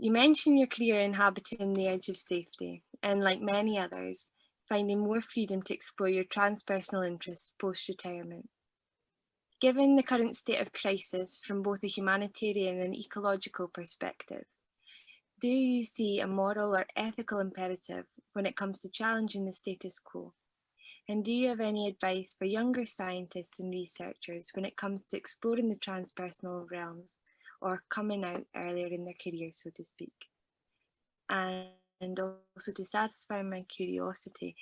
You mention your career inhabiting the edge of safety, and like many others, finding more freedom to explore your transpersonal interests post-retirement. Given the current state of crisis from both a humanitarian and ecological perspective, do you see a moral or ethical imperative when it comes to challenging the status quo? And do you have any advice for younger scientists and researchers when it comes to exploring the transpersonal realms or coming out earlier in their career, so to speak? And also, to satisfy my curiosity,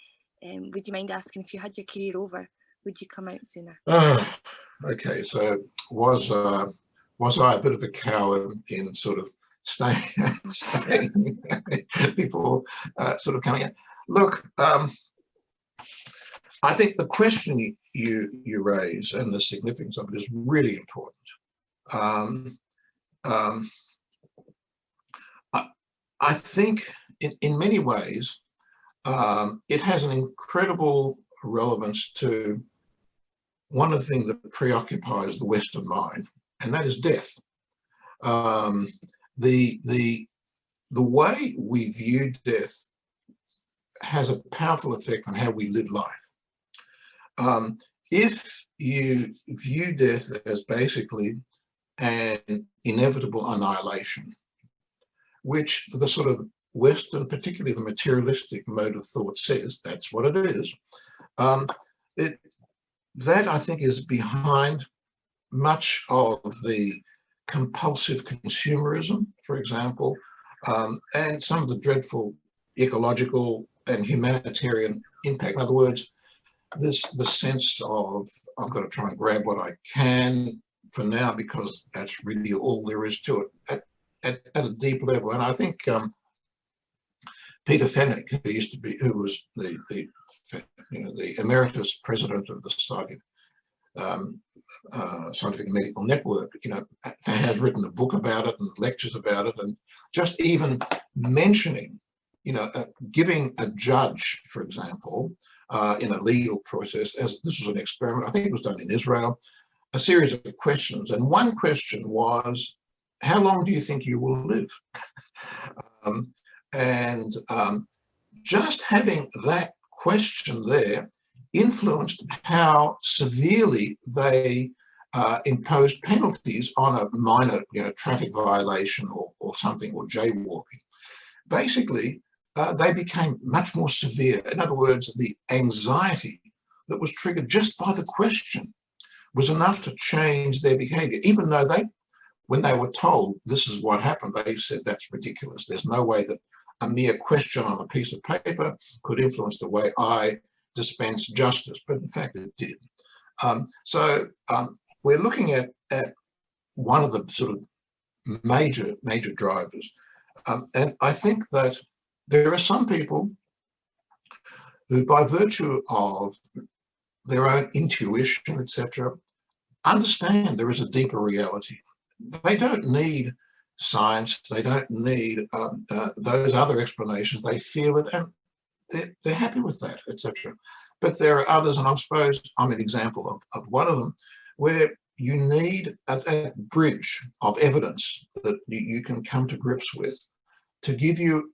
would you mind asking, if you had your career over, would you come out sooner? Okay, so was I a bit of a coward in sort of staying before sort of coming out? Look, I think the question you raise and the significance of it is really important. I think in many ways it has an incredible relevance to one of the things that preoccupies the Western mind, and that is death. The way we view death has a powerful effect on how we live life. If you view death as basically an inevitable annihilation, which the sort of Western, particularly the materialistic mode of thought says that's what it is, that I think is behind much of the compulsive consumerism, for example, and some of the dreadful ecological and humanitarian impact. In other words, the sense of I've got to try and grab what I can for now because that's really all there is to it at a deep level. And I think Peter Fenwick, who was the emeritus president of the Society Scientific and Medical Network, has written a book about it and lectures about it, and just even mentioning, giving a judge, for example, in a legal process, as this was an experiment, I think it was done in Israel, a series of questions, and one question was, how long do you think you will live? Just having that question there influenced how severely they imposed penalties on a minor, traffic violation or something, or jaywalking. Basically, they became much more severe. In other words, the anxiety that was triggered just by the question was enough to change their behavior, even though when they were told this is what happened, they said that's ridiculous. There's no way that a mere question on a piece of paper could influence the way I dispense justice, but in fact it did. So we're looking at one of the sort of major drivers, and I think that there are some people who, by virtue of their own intuition, etc., understand there is a deeper reality. They don't need science, they don't need those other explanations. They feel it and they're happy with that, etc. But there are others, and I suppose I'm an example of one of them, where you need a bridge of evidence that you can come to grips with to give you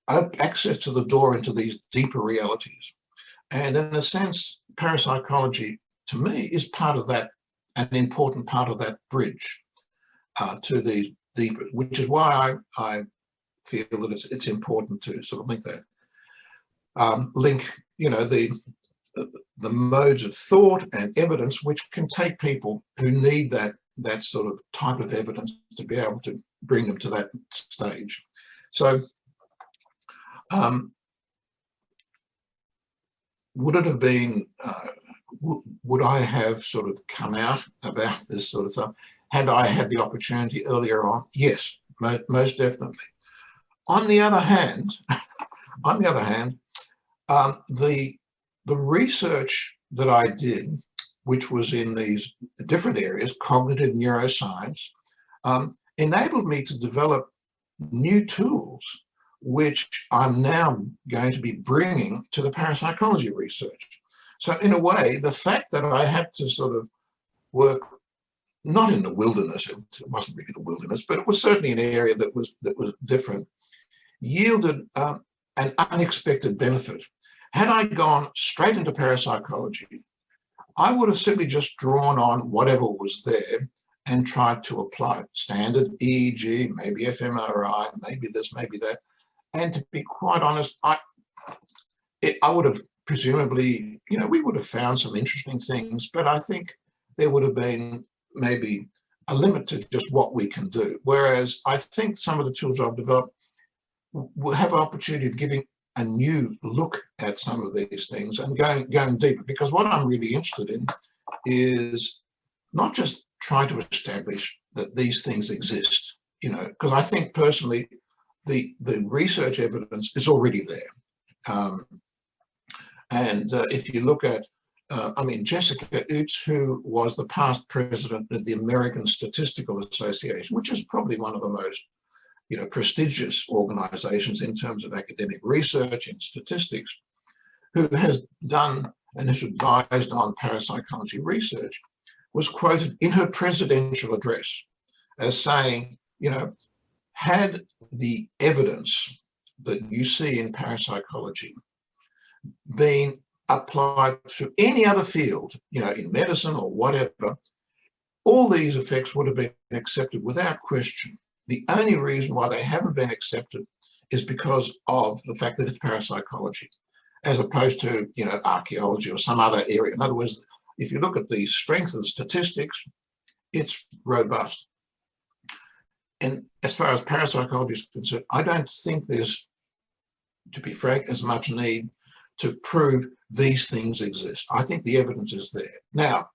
access to the door into these deeper realities. And in a sense, parapsychology, to me, is part of that, an important part of that bridge to the deeper, which is why I feel that it's important to sort of link that. Link, the modes of thought and evidence which can take people who need that sort of type of evidence to be able to bring them to that stage. So would it have been, would I have sort of come out about this sort of stuff had I had the opportunity earlier on? Yes, most definitely. On the other hand, the research that I did, which was in these different areas, cognitive neuroscience, enabled me to develop new tools, which I'm now going to be bringing to the parapsychology research. So in a way, the fact that I had to sort of work not in the wilderness, it wasn't really the wilderness, but it was certainly an area that was different, yielded an unexpected benefit. Had I gone straight into parapsychology, I would have simply just drawn on whatever was there and tried to apply it. Standard EEG, maybe fMRI, maybe this, maybe that. And to be quite honest, I would have presumably, we would have found some interesting things, but I think there would have been maybe a limit to just what we can do. Whereas I think some of the tools I've developed will have an opportunity of giving a new look at some of these things and going deeper, because what I'm really interested in is not just trying to establish that these things exist, because I think personally the research evidence is already there. If you look at, Jessica Utz, who was the past president of the American Statistical Association, which is probably one of the most prestigious organizations in terms of academic research in statistics, who has done and has advised on parapsychology research, was quoted in her presidential address as saying, had the evidence that you see in parapsychology been applied to any other field, in medicine or whatever, all these effects would have been accepted without question. The only reason why they haven't been accepted is because of the fact that it's parapsychology, as opposed to, archaeology or some other area. In other words, if you look at the strength of the statistics, it's robust. And as far as parapsychology is concerned, I don't think there's, to be frank, as much need to prove these things exist. I think the evidence is there. Now,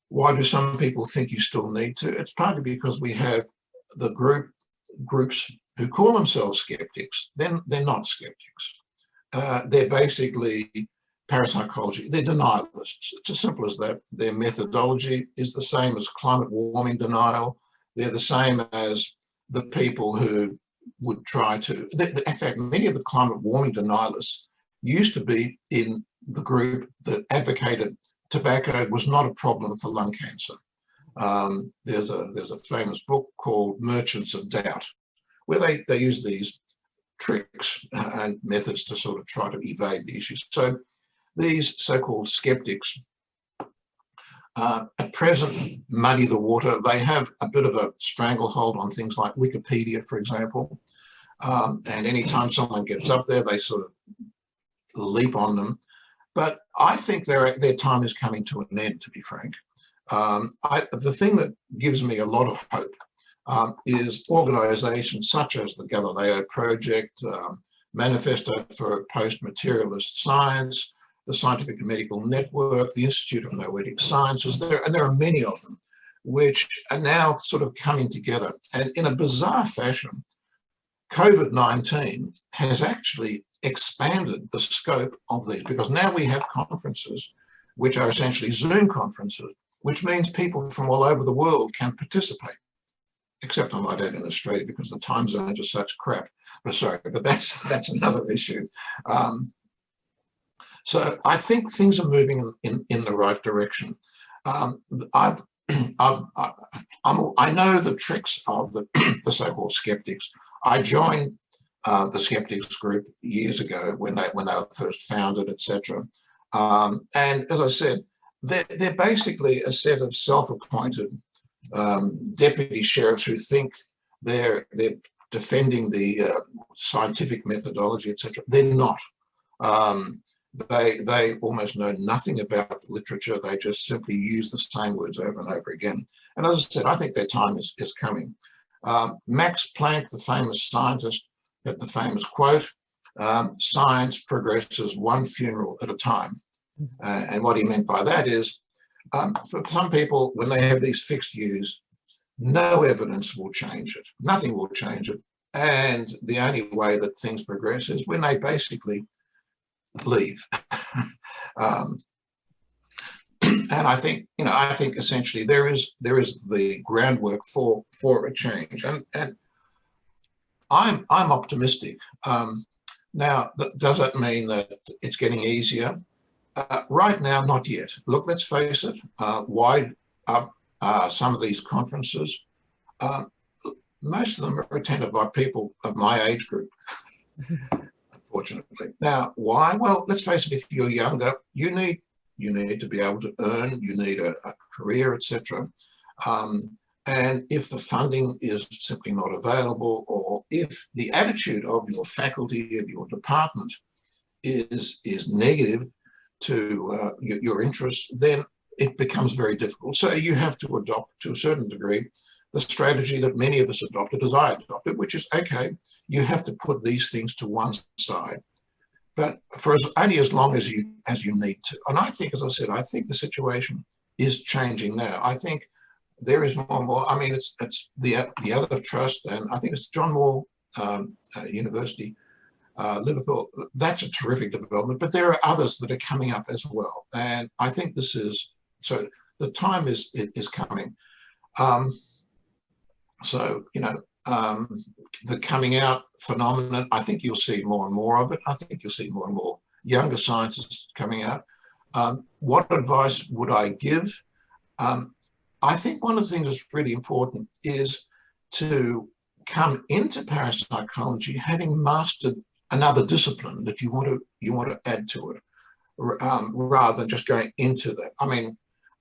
why do some people think you still need to? It's partly because we have the groups who call themselves skeptics. They're not skeptics. They're basically parapsychology. They're denialists. It's as simple as that. Their methodology is the same as climate warming denial. They're the same as the people who would try to, in fact, many of the climate warming denialists used to be in the group that advocated tobacco was not a problem for lung cancer. There's a famous book called Merchants of Doubt, where they use these tricks and methods to sort of try to evade the issues. So these so-called skeptics at present muddy the water. They have a bit of a stranglehold on things like Wikipedia, for example. And anytime someone gets up there, they sort of leap on them. But I think their time is coming to an end, to be frank. The thing that gives me a lot of hope is organizations such as the Galileo Project, Manifesto for Post-Materialist Science, the Scientific and Medical Network, the Institute of Noetic Sciences, and there are many of them, which are now sort of coming together. And in a bizarre fashion, COVID-19 has actually expanded the scope of these, because now we have conferences which are essentially Zoom conferences, which means people from all over the world can participate, except I might add in Australia because the time zones are such crap. But sorry, but that's another issue. So I think things are moving in the right direction. I know the tricks of the so-called skeptics. I joined the skeptics group years ago when they were first founded, etc. And as I said, they're basically a set of self-appointed deputy sheriffs who think they're defending the scientific methodology, etc. They're not. They almost know nothing about the literature. They just simply use the same words over and over again. And as I said, I think their time is coming. Max Planck, the famous scientist, had the famous quote, "Science progresses one funeral at a time." And what he meant by that is, for some people, when they have these fixed views, no evidence will change it. Nothing will change it. And the only way that things progress is when they basically leave. And I think, essentially there is the groundwork for a change. And I'm optimistic. Now, does that mean that it's getting easier? Right now, not yet. Look, let's face it. Why are some of these conferences, um, most of them are attended by people of my age group, unfortunately. Now, why? Well, let's face it, if you're younger, you need to be able to earn, you need a career, etc. And if the funding is simply not available, or if the attitude of your faculty, of your department is negative to your interests, then it becomes very difficult. So you have to adopt, to a certain degree, the strategy that many of us adopted, as I adopted, which is, okay, you have to put these things to one side, but for only as long as you need to. And I think, as I said, I think the situation is changing now. I think there is more and more. I mean, it's the other trust, and I think it's John Moore University, Liverpool. That's a terrific development, but there are others that are coming up as well. And I think this is, so the time is coming. So, the coming out phenomenon, I think you'll see more and more of it. I think you'll see more and more younger scientists coming out. What advice would I give? I think one of the things that's really important is to come into parapsychology having mastered another discipline that you want to add to it, rather than just going into that. I mean,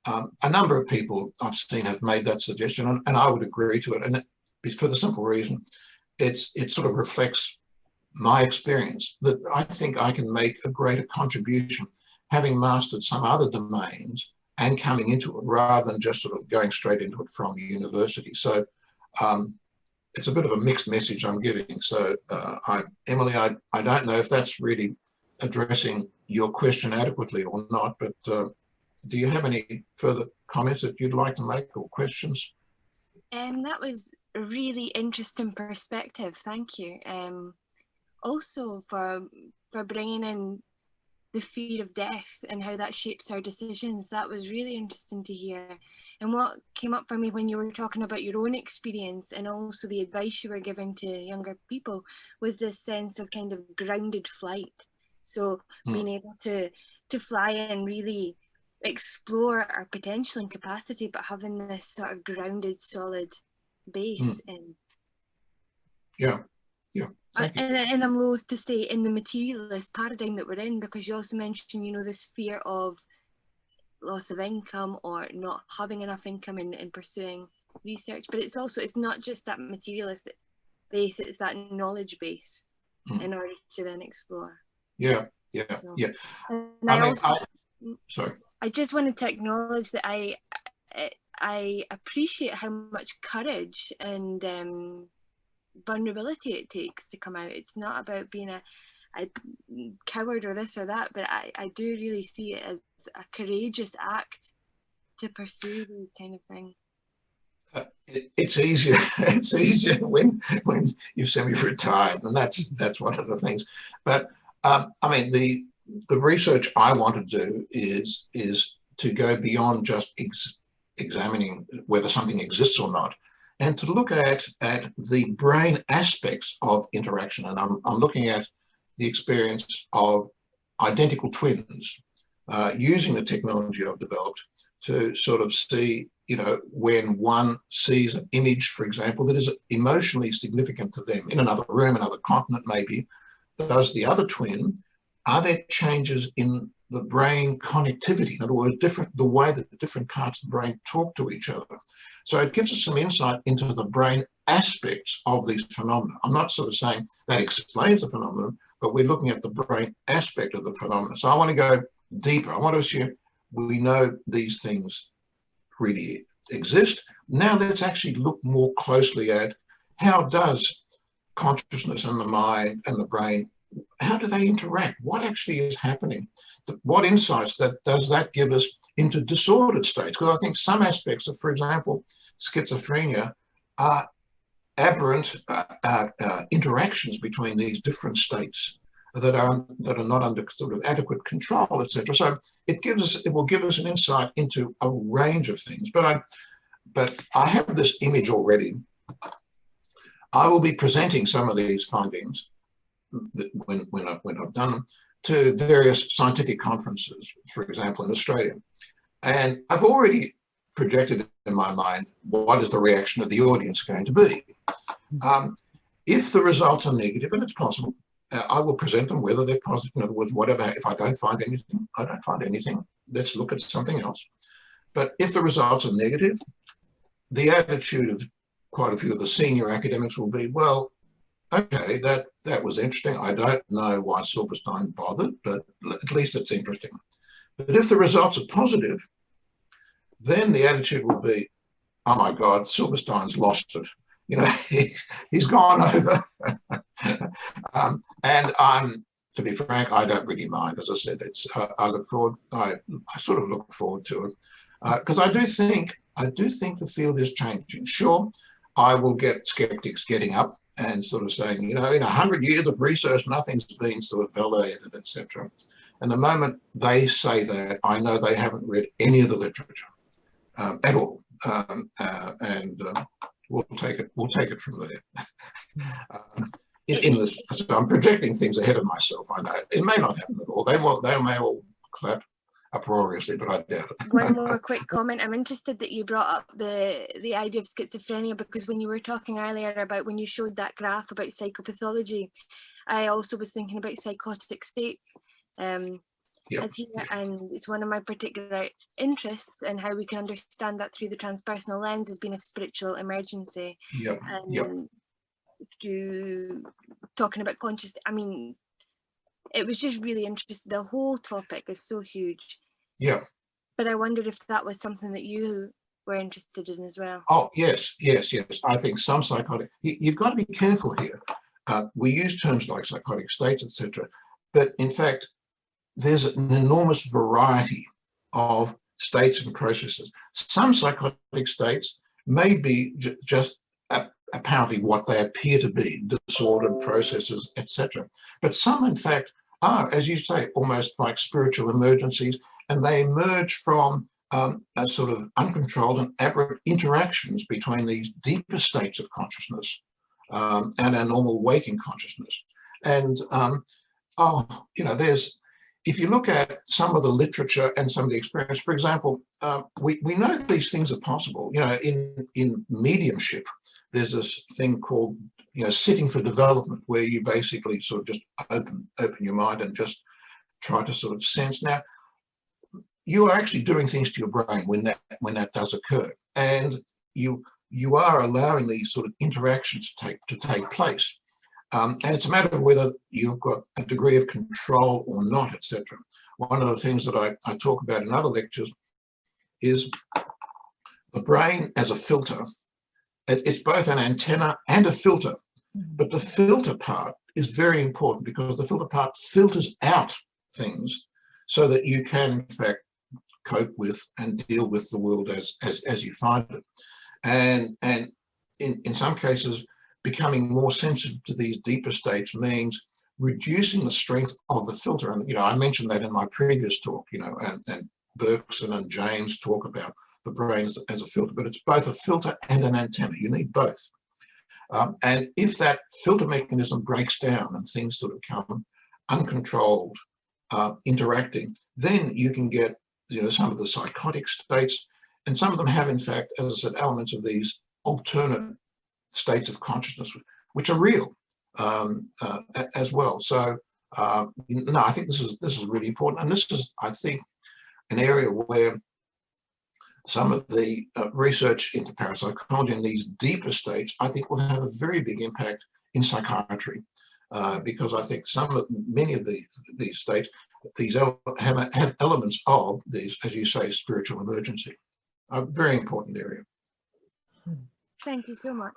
a number of people I've seen have made that suggestion, and I would agree to it. And for the simple reason, it sort of reflects my experience that I think I can make a greater contribution having mastered some other domains and coming into it, rather than just sort of going straight into it from university. So it's a bit of a mixed message I'm giving. So Emily, I don't know if that's really addressing your question adequately or not, but do you have any further comments that you'd like to make or questions? That was a really interesting perspective. Thank you. Also for bringing in the fear of death and how that shapes our decisions. That was really interesting to hear. And what came up for me when you were talking about your own experience and also the advice you were giving to younger people was this sense of kind of grounded flight. So being able to fly and really explore our potential and capacity, but having this sort of grounded, solid base in. Yeah. And I'm loath to say in the materialist paradigm that we're in, because you also mentioned, this fear of loss of income or not having enough income in pursuing research. But it's not just that materialist base, it's that knowledge base in order to then explore. Yeah. And sorry. I just wanted to acknowledge that I appreciate how much courage and vulnerability it takes to come out. It's not about being a coward or this or that, but I do really see it as a courageous act to pursue these kind of things. It's easier. It's easier when you've semi-retired, and that's one of the things. But I mean, the research I want to do is to go beyond just examining whether something exists or not, and to look at the brain aspects of interaction. And I'm looking at the experience of identical twins using the technology I've developed to sort of see, when one sees an image, for example, that is emotionally significant to them in another room, another continent maybe, does the other twin, are there changes in the brain connectivity? In other words, the way that the different parts of the brain talk to each other. So it gives us some insight into the brain aspects of these phenomena. I'm not sort of saying that explains the phenomenon, but we're looking at the brain aspect of the phenomenon. So I want to go deeper. I want to assume we know these things really exist. Now let's actually look more closely at how does consciousness and the mind and the brain, how do they interact? What actually is happening? What insights does that give us into disordered states? Because I think some aspects of, for example, schizophrenia are aberrant interactions between these different states that are not under sort of adequate control, etc. So it will give us an insight into a range of things. But I have this image already. I will be presenting some of these findings when I've done them to various scientific conferences, for example, in Australia. And I've already projected in my mind, what is the reaction of the audience going to be? If the results are negative, and it's possible, I will present them whether they're positive. In other words, whatever, if I don't find anything, I don't find anything. Let's look at something else. But if the results are negative, the attitude of quite a few of the senior academics will be, well, okay, that was interesting. I don't know why Silberstein bothered, but at least it's interesting. But if the results are positive, then the attitude will be, oh my God, Silberstein's lost it. You know, he's gone over. And to be frank, I don't really mind. As I said, I look forward. I sort of look forward to it because I do think the field is changing. Sure, I will get skeptics getting up and sort of saying, you know, in 100 years of research, nothing's been sort of validated, etc. And the moment they say that, I know they haven't read any of the literature at all, and we'll take it from there. So I'm projecting things ahead of myself. I know it may not happen at all. They may all clap uproariously, but I doubt it. One more quick comment. I'm interested that you brought up the idea of schizophrenia, because when you were talking earlier about when you showed that graph about psychopathology, I also was thinking about psychotic states. Yep. And it's one of my particular interests, and how we can understand that through the transpersonal lens as being a spiritual emergency. Yep. And through talking about consciousness, I mean, it was just really interesting. The whole topic is so huge. Yeah. But I wondered if that was something that you were interested in as well. Oh, yes. I think some psychotic, you've got to be careful here. We use terms like psychotic states, etc. But in fact, there's an enormous variety of states and processes. Some psychotic states may be just apparently what they appear to be, disordered processes, etc. But some, in fact, are, as you say, almost like spiritual emergencies, and they emerge from a sort of uncontrolled and aberrant interactions between these deeper states of consciousness and our normal waking consciousness. And if you look at some of the literature and some of the experience, for example, we know these things are possible. You know, in mediumship, there's this thing called, sitting for development, where you basically sort of just open your mind and just try to sort of sense. Now, you are actually doing things to your brain when that does occur, and you are allowing these sort of interactions to take place. And it's a matter of whether you've got a degree of control or not, etc. One of the things that I talk about in other lectures is the brain as a filter. It's both an antenna and a filter, but the filter part is very important, because the filter part filters out things so that you can, in fact, cope with and deal with the world as you find it. And in some cases, becoming more sensitive to these deeper states means reducing the strength of the filter. And, I mentioned that in my previous talk, and Berkson and James talk about the brain as a filter, but it's both a filter and an antenna. You need both. And if that filter mechanism breaks down and things sort of become uncontrolled, interacting, then you can get, some of the psychotic states, and some of them have, in fact, as I said, elements of these alternate states of consciousness, which are real as well. So, I think this is really important, and this is, I think, an area where some of the research into parapsychology in these deeper states, I think, will have a very big impact in psychiatry, because I think many of these states, have elements of these, as you say, spiritual emergency. A very important area. Thank you so much.